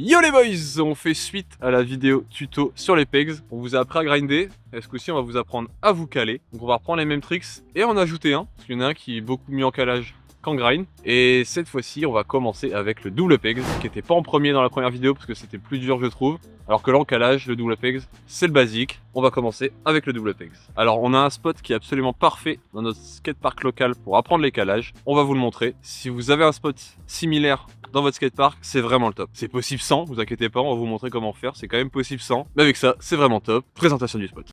Yo les boys, on fait suite à la vidéo tuto sur les pegs. On vous a appris à grinder, et ce coup-ci on va vous apprendre à vous caler. Donc on va reprendre les mêmes tricks et en ajouter un, parce qu'il y en a un qui est beaucoup mieux en calage qu'en grind. Et cette fois-ci on va commencer avec le double pegs, qui était pas en premier dans la première vidéo parce que c'était plus dur je trouve. Alors que là en calage, le double pegs c'est le basique. On va commencer avec le double pegs. Alors on a un spot qui est absolument parfait dans notre skatepark local pour apprendre les calages. On va vous le montrer. Si vous avez un spot similaire dans votre skatepark, c'est vraiment le top. C'est possible sans, vous inquiétez pas, on va vous montrer comment faire. C'est quand même possible sans, mais avec ça, c'est vraiment top. Présentation du spot.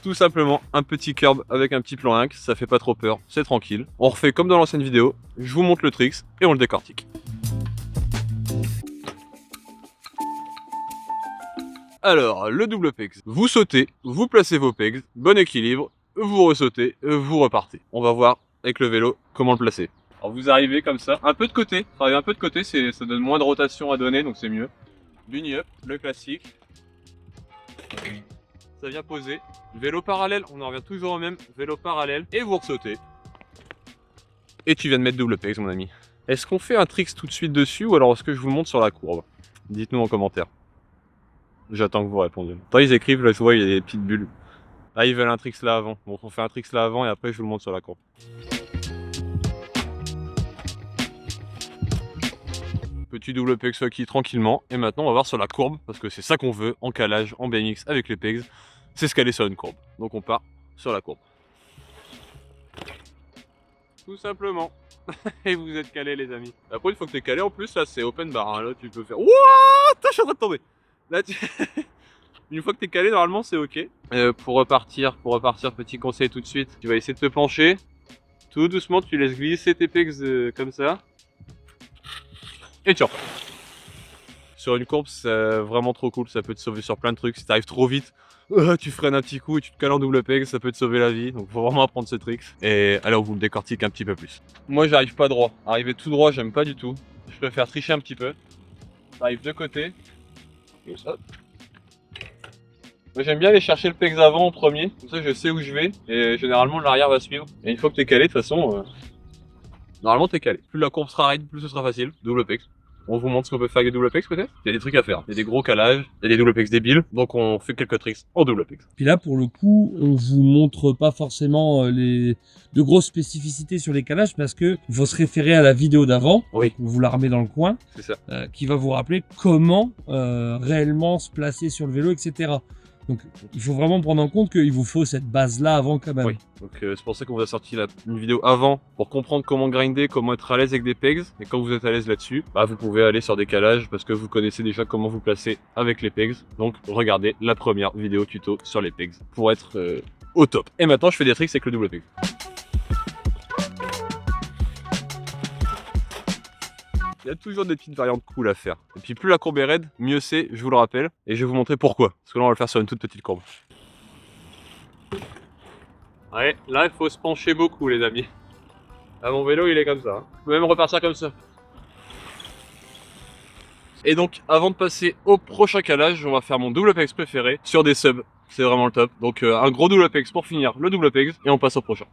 Tout simplement un petit curb avec un petit plan inc, ça fait pas trop peur, c'est tranquille. On refait comme dans l'ancienne vidéo, je vous montre le tricks et on le décortique. Alors, le double pegs. Vous sautez, vous placez vos pegs, bon équilibre, vous ressautez, vous repartez. On va voir avec le vélo comment le placer. Alors vous arrivez comme ça, un peu de côté, travaillez un peu de côté, ça donne moins de rotation à donner, donc c'est mieux. Bunny up, le classique. Ça vient poser. Vélo parallèle, on en revient toujours au même, vélo parallèle, et vous ressautez. Et tu viens de mettre double pegs mon ami. Est-ce qu'on fait un tricks tout de suite dessus, ou alors est-ce que je vous le montre sur la courbe? Dites-nous en commentaire. J'attends que vous répondiez. Attends, ils écrivent, là je vois il y a des petites bulles. Ah ils veulent un tricks là avant, donc on fait un tricks là avant et après je vous le montre sur la courbe. Petit double pegs qui tranquillement, et maintenant on va voir sur la courbe, parce que c'est ça qu'on veut en calage, en BMX avec les pegs, c'est se caler sur une courbe. Donc on part sur la courbe. Tout simplement. Et vous êtes calés les amis. Après une fois que t'es calé en plus, là c'est open bar, hein. Là tu peux faire... Wouah, je suis en train de tomber. Là tu... Une fois que t'es calé, normalement c'est ok. Pour repartir, petit conseil tout de suite, tu vas essayer de te pencher. Tout doucement, tu laisses glisser tes pegs comme ça. Et tu repars. Sur une courbe, c'est vraiment trop cool, ça peut te sauver sur plein de trucs. Si t'arrives trop vite, tu freines un petit coup et tu te cales en double peg, ça peut te sauver la vie. Donc faut vraiment apprendre ce trick. Et allez, on vous le décortique un petit peu plus. Moi j'arrive pas droit. Arriver tout droit, j'aime pas du tout. Je préfère tricher un petit peu. J'arrive de côté. Hop. Moi j'aime bien aller chercher le pegs avant en premier. Comme ça je sais où je vais. Et généralement l'arrière va suivre. Et une fois que t'es calé, de toute façon, normalement t'es calé. Plus la courbe sera raide, plus ce sera facile. Double pegs. On vous montre ce qu'on peut faire avec des double pegs peut-être. Il y a des trucs à faire. Il y a des gros calages, il y a des double pegs débiles. Donc on fait quelques tricks en double pegs. Puis là, pour le coup, on vous montre pas forcément de grosses spécificités sur les calages parce que il faut se référer à la vidéo d'avant. Oui. On vous la remet dans le coin. C'est ça. Qui va vous rappeler comment réellement se placer sur le vélo, etc. Donc il faut vraiment prendre en compte qu'il vous faut cette base-là avant quand même. Oui, donc c'est pour ça qu'on vous a sorti une vidéo avant pour comprendre comment grinder, comment être à l'aise avec des pegs. Et quand vous êtes à l'aise là-dessus, bah, vous pouvez aller sur des calages parce que vous connaissez déjà comment vous placer avec les pegs. Donc regardez la première vidéo tuto sur les pegs pour être au top. Et maintenant je fais des tricks avec le double peg. Il y a toujours des petites variantes cool à faire. Et puis plus la courbe est raide, mieux c'est, je vous le rappelle. Et je vais vous montrer pourquoi. Parce que là on va le faire sur une toute petite courbe. Ouais, là il faut se pencher beaucoup les amis. Là mon vélo il est comme ça. Hein. Je peux même repartir comme ça. Et donc avant de passer au prochain calage, on va faire mon double pegs préféré sur des subs. C'est vraiment le top. Donc un gros double pegs pour finir le double pegs et on passe au prochain.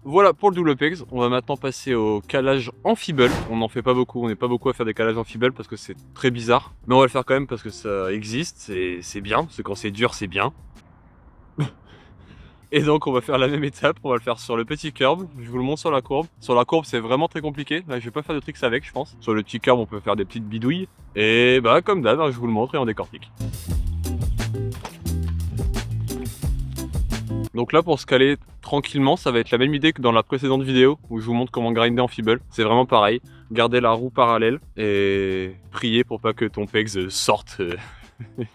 Voilà pour le double pegs, on va maintenant passer au calage en feeble. On n'en fait pas beaucoup, on n'est pas beaucoup à faire des calages en feeble parce que c'est très bizarre. Mais on va le faire quand même parce que ça existe, c'est bien, parce que quand c'est dur c'est bien. Et donc on va faire la même étape, on va le faire sur le petit curb, je vous le montre sur la courbe. Sur la courbe c'est vraiment très compliqué, là je vais pas faire de tricks avec je pense. Sur le petit curb on peut faire des petites bidouilles. Et bah comme d'hab, je vous le montre et on décortique. Donc là pour se caler tranquillement, ça va être la même idée que dans la précédente vidéo où je vous montre comment grinder en feeble. C'est vraiment pareil, garder la roue parallèle et prier pour pas que ton pegs sorte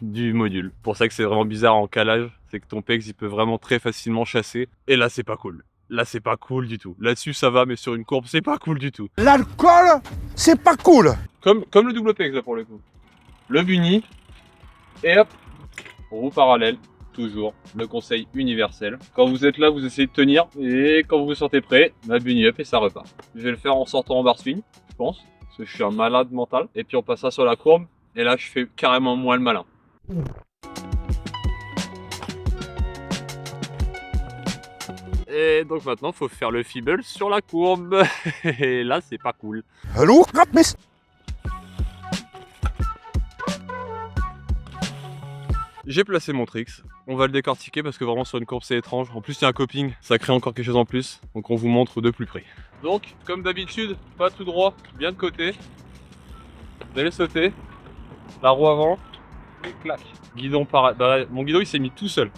du module. Pour ça que c'est vraiment bizarre en calage, c'est que ton pegs il peut vraiment très facilement chasser et là c'est pas cool. Là c'est pas cool du tout. Là-dessus ça va mais sur une courbe c'est pas cool du tout. L'alcool, c'est pas cool. Comme le double pegs là pour le coup. Le bunny et hop, roue parallèle. Toujours le conseil universel. Quand vous êtes là, vous essayez de tenir et quand vous vous sentez prêt, bah bunny up et ça repart. Je vais le faire en sortant en bar swing, je pense, parce que je suis un malade mental. Et puis on passera sur la courbe et là je fais carrément moins le malin. Et donc maintenant, faut faire le feeble sur la courbe. Et là, c'est pas cool. Lourd, grave, miss. J'ai placé mon tricks. On va le décortiquer parce que vraiment sur une courbe c'est étrange. En plus il y a un coping, ça crée encore quelque chose en plus. Donc on vous montre de plus près. Donc comme d'habitude, pas tout droit, bien de côté. Vous allez sauter. La roue avant. Et clac. Guidon parallèle. Mon guidon il s'est mis tout seul.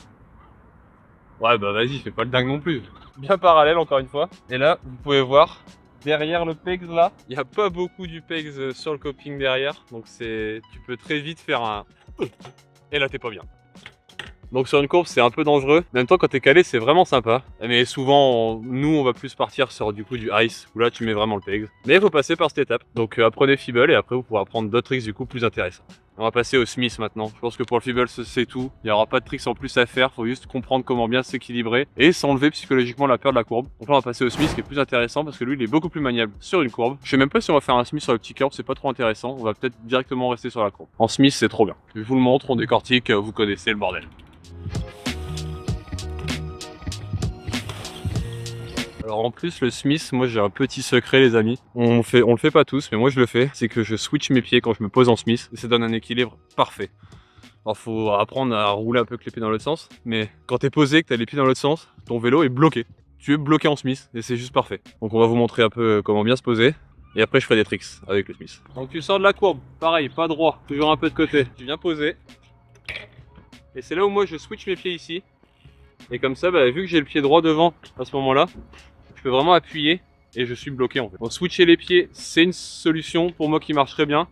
Ouais bah vas-y, fais pas le dingue non plus. Bien parallèle encore une fois. Et là vous pouvez voir. Derrière le pegs là, il n'y a pas beaucoup du pegs sur le coping derrière. Donc tu peux très vite faire un... Et là t'es pas bien. Donc sur une courbe c'est un peu dangereux. En même temps quand t'es calé c'est vraiment sympa. Mais souvent nous on va plus partir sur du coup du ice où là tu mets vraiment le pegs. Mais il faut passer par cette étape. Donc apprenez feeble et après vous pourrez apprendre d'autres tricks du coup plus intéressants. On va passer au Smith maintenant. Je pense que pour le feeble c'est tout. Il n'y aura pas de tricks en plus à faire. Faut juste comprendre comment bien s'équilibrer et s'enlever psychologiquement la peur de la courbe. Donc là on va passer au Smith qui est plus intéressant parce que lui il est beaucoup plus maniable sur une courbe. Je sais même pas si on va faire un Smith sur le petit curve, c'est pas trop intéressant. On va peut-être directement rester sur la courbe. En Smith c'est trop bien. Je vous le montre, on décortique, vous connaissez le bordel. Alors en plus le Smith, moi j'ai un petit secret les amis. On le fait pas tous, mais moi je le fais. C'est que je switch mes pieds quand je me pose en Smith. Et ça donne un équilibre parfait. Alors faut apprendre à rouler un peu avec les pieds dans l'autre sens. Mais quand t'es posé, que t'as les pieds dans l'autre sens, ton vélo est bloqué. Tu es bloqué en Smith et c'est juste parfait. Donc on va vous montrer un peu comment bien se poser. Et après je ferai des tricks avec le Smith. Donc tu sors de la courbe, pareil, pas droit, toujours un peu de côté. Tu viens poser. Et c'est là où moi je switch mes pieds ici. Et comme ça, vu que j'ai le pied droit devant à ce moment-là, je peux vraiment appuyer et je suis bloqué en fait. Donc switcher les pieds, c'est une solution pour moi qui marche très bien.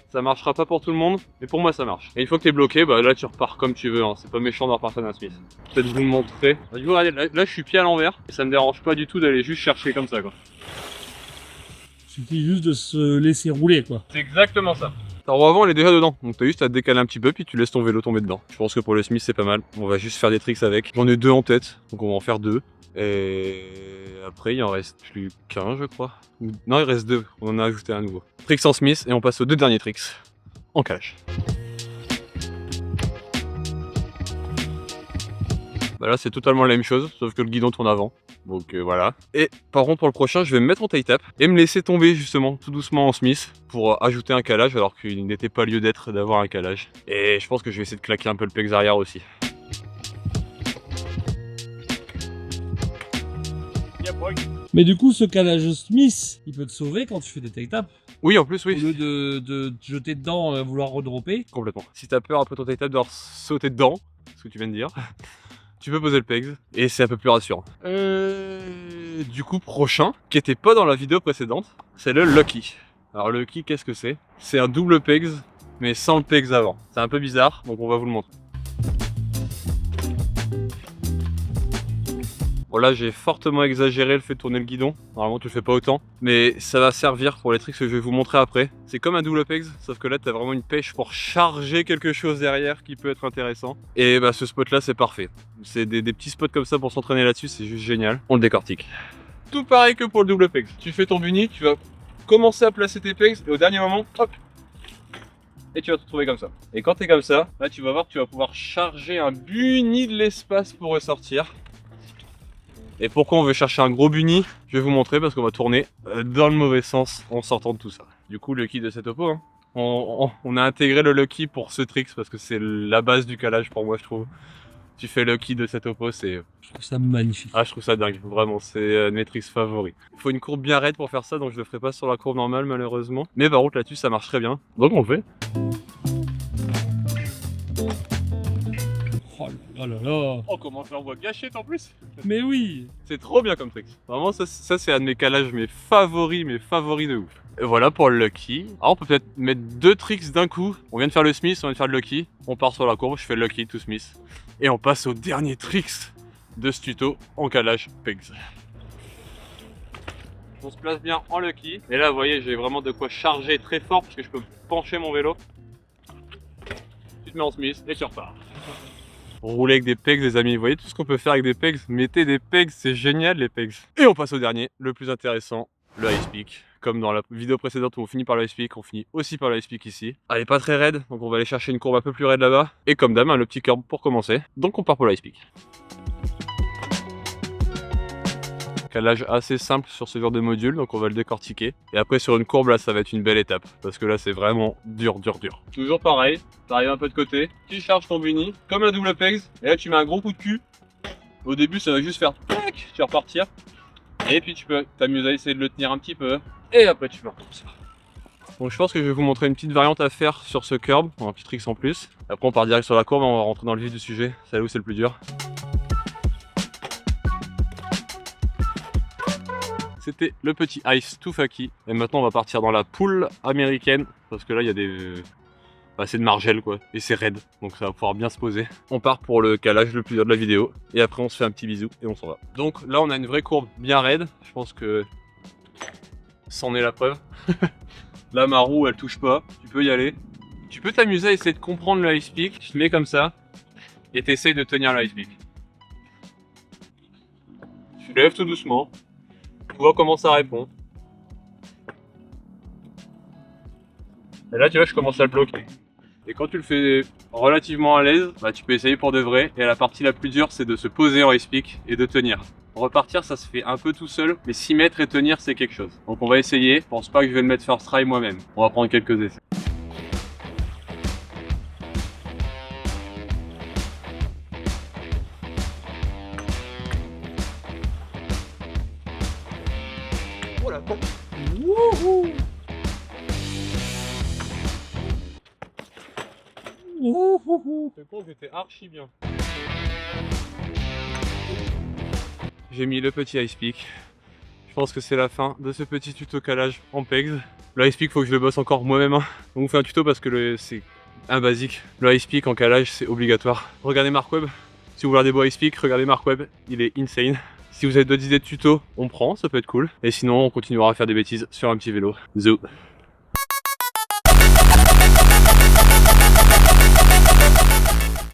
Ça marchera pas pour tout le monde, mais pour moi ça marche. Et une fois que tu es bloqué, là tu repars comme tu veux. Hein. C'est pas méchant de repartir d'un Smith. Peut-être vous le montrer. Du coup, regardez, là je suis pied à l'envers et ça me dérange pas du tout d'aller juste chercher comme ça quoi. Il suffit juste de se laisser rouler quoi. C'est exactement ça. Ta roue avant elle est déjà dedans, donc t'as juste à te décaler un petit peu puis tu laisses ton vélo tomber dedans. Je pense que pour le Smith c'est pas mal. On va juste faire des tricks avec. J'en ai deux en tête, donc on va en faire deux. Et après il en reste plus qu'un je crois. Non il reste deux, on en a ajouté un nouveau. Tricks en Smith et on passe aux deux derniers tricks en calage. Là c'est totalement la même chose, sauf que le guidon tourne avant. Donc voilà. Et par contre pour le prochain je vais me mettre en taille tap et me laisser tomber justement tout doucement en Smith pour ajouter un calage alors qu'il n'était pas lieu d'être d'avoir un calage. Et je pense que je vais essayer de claquer un peu le pegs arrière aussi. Mais du coup, ce calage Smith, il peut te sauver quand tu fais des taille tap. Oui, en plus, oui. Au lieu de te jeter dedans, vouloir redropper. Complètement. Si t'as peur après ton taille tap de sauter dedans, ce que tu viens de dire, tu peux poser le pegs et c'est un peu plus rassurant. Du coup, prochain, qui était pas dans la vidéo précédente, c'est le Lucky. Alors, le Lucky, qu'est-ce que c'est? C'est un double pegs, mais sans le pegs avant. C'est un peu bizarre, donc on va vous le montrer. Bon là j'ai fortement exagéré le fait de tourner le guidon, normalement tu le fais pas autant, mais ça va servir pour les tricks que je vais vous montrer après. C'est comme un double pegs, sauf que là tu as vraiment une pêche pour charger quelque chose derrière qui peut être intéressant. Et ce spot là c'est parfait, c'est des petits spots comme ça pour s'entraîner là-dessus, c'est juste génial. On le décortique. Tout pareil que pour le double pegs, tu fais ton bunny, tu vas commencer à placer tes pegs et au dernier moment, hop, et tu vas te retrouver comme ça. Et quand tu es comme ça, là tu vas voir que tu vas pouvoir charger un bunny de l'espace pour ressortir. Et pourquoi on veut chercher un gros bunny? Je vais vous montrer parce qu'on va tourner dans le mauvais sens en sortant de tout ça. Du coup, le Lucky de cette oppo, hein. On a intégré le Lucky pour ce trick parce que c'est la base du calage pour moi, je trouve. Tu fais Lucky de cette oppo, c'est... Je trouve ça magnifique. Ah, je trouve ça dingue, vraiment, c'est mes tricks favoris. Il faut une courbe bien raide pour faire ça, donc je le ferai pas sur la courbe normale malheureusement. Mais par contre là-dessus, ça marche très bien. Donc on le fait. Oh là là. Oh, comment je l'envoie gâchette en plus. Mais oui. C'est trop bien comme trick. Vraiment, ça c'est un de mes calages, mes favoris de ouf. Et voilà pour le Lucky. Alors on peut peut-être mettre deux tricks d'un coup. On vient de faire le Smith, on vient de faire le Lucky. On part sur la courbe, je fais le Lucky, tout Smith. Et on passe au dernier tricks de ce tuto en calage pegs. On se place bien en Lucky. Et là, vous voyez, j'ai vraiment de quoi charger très fort parce que je peux pencher mon vélo. Tu te mets en Smith et tu repars. Rouler avec des pegs les amis, vous voyez tout ce qu'on peut faire avec des pegs, mettez des pegs, c'est génial les pegs. Et on passe au dernier, le plus intéressant, le ice peak. Comme dans la vidéo précédente où on finit par le ice peak, on finit aussi par le ice peak ici. Elle est pas très raide, donc on va aller chercher une courbe un peu plus raide là-bas. Et comme d'hab, le petit curb pour commencer, donc on part pour le ice peak. calage assez simple sur ce genre de module, donc on va le décortiquer. Et après sur une courbe là, ça va être une belle étape, parce que là c'est vraiment dur. Toujours pareil, t'arrives un peu de côté, tu charges ton bunny, comme un double pegs, et là tu mets un gros coup de cul. Au début ça va juste faire tac, tu vas repartir. Et puis tu peux t'amuser à essayer de le tenir un petit peu, et après tu pars comme ça. Donc je pense que je vais vous montrer une petite variante à faire sur ce curb, un petit trick en plus. Après on part direct sur la courbe, on va rentrer dans le vif du sujet, c'est là où c'est le plus dur. C'était le petit ice tout faki. Et maintenant on va partir dans la poule américaine, parce que là il y a des... Bah, c'est de margelle quoi, et c'est raide, donc ça va pouvoir bien se poser. On part pour le calage le plus dur de la vidéo, et après on se fait un petit bisou et on s'en va. Donc là on a une vraie courbe bien raide, je pense que c'en est la preuve. Là ma roue elle touche pas, tu peux y aller. Tu peux t'amuser à essayer de comprendre le ice pick, tu te mets comme ça, et t'essayes de tenir le ice pick. Tu lèves tout doucement, tu vois comment ça répond. Et là tu vois je commence à le bloquer. Et quand tu le fais relativement à l'aise, bah, tu peux essayer pour de vrai. Et la partie la plus dure, c'est de se poser en ice pick et de tenir. Repartir, ça se fait un peu tout seul, mais s'y mettre et tenir, c'est quelque chose. Donc on va essayer. Je pense pas que je vais le mettre first try moi-même. On va prendre quelques essais. Oh la bombe. Wouhou. Wouhou. C'est con, j'étais archi bien. J'ai mis le petit ice pick. Je pense que c'est la fin de ce petit tuto calage en pegs. Le ice pick, faut que je le bosse encore moi-même. Hein. On vous fait un tuto parce que c'est un basique. Le ice pick en calage, c'est obligatoire. Regardez Mark Webb. Si vous voulez des beaux ice pick, regardez Mark Webb. Il est insane. Si vous avez d'autres idées de tuto, on prend, ça peut être cool. Et sinon, on continuera à faire des bêtises sur un petit vélo. Zou.